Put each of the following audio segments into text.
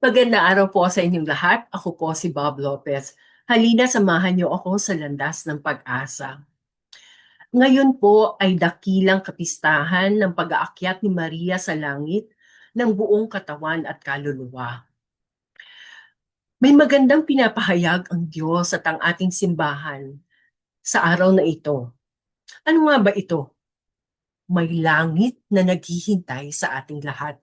Magandang araw po sa inyong lahat. Ako po si Bob Lopez. Halina samahan niyo ako sa landas ng pag-asa. Ngayon po ay dakilang kapistahan ng pag-aakyat ni Maria sa langit ng buong katawan at kaluluwa. May magandang pinapahayag ang Diyos at ang ating simbahan sa araw na ito. Ano nga ba ito? May langit na naghihintay sa ating lahat.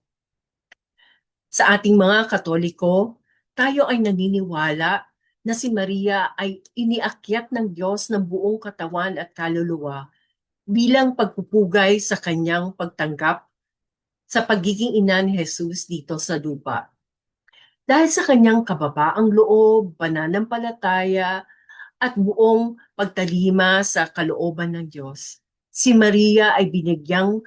Sa ating mga Katoliko, tayo ay naniniwala na si Maria ay iniakyat ng Diyos ng buong katawan at kaluluwa bilang pagpupugay sa kanyang pagtanggap sa pagiging ina ni Jesus dito sa lupa. Dahil sa kanyang kababaang loob, pananampalataya, at buong pagtalima sa kalooban ng Diyos, si Maria ay binigyang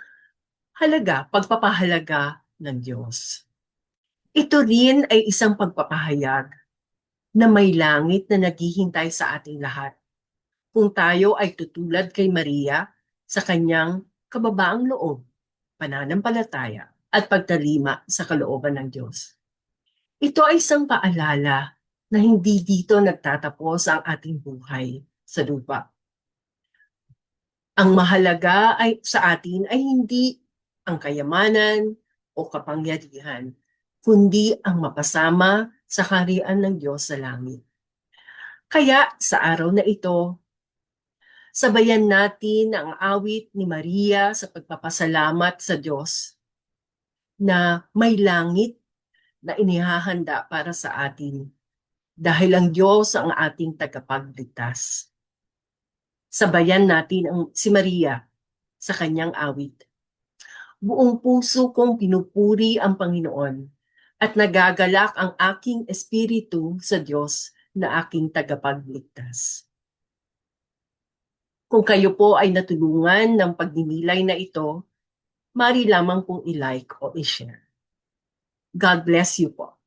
pagpapahalaga ng Diyos. Ito rin ay isang pagpapahayag na may langit na naghihintay sa ating lahat. Kung tayo ay tutulad kay Maria sa kanyang kababaang loob, pananampalataya, at pagtalima sa kalooban ng Diyos. Ito ay isang paalala na hindi dito nagtatapos ang ating buhay sa lupa. Ang mahalaga ay sa atin ay hindi ang kayamanan o kapangyarihan, kundi ang mapasama sa kaharian ng Diyos sa langit. Kaya sa araw na ito, sabayan natin ang awit ni Maria sa pagpapasalamat sa Diyos na may langit na inihahanda para sa atin dahil ang Diyos ang ating tagapagligtas. Sabayan natin si Maria sa kanyang awit. Buong puso kong pinupuri ang Panginoon at nagagalak ang aking espiritu sa Diyos na aking tagapagligtas. Kung kayo po ay natulungan ng pagninilay na ito, mari lamang pong i-like o i-share. God bless you po.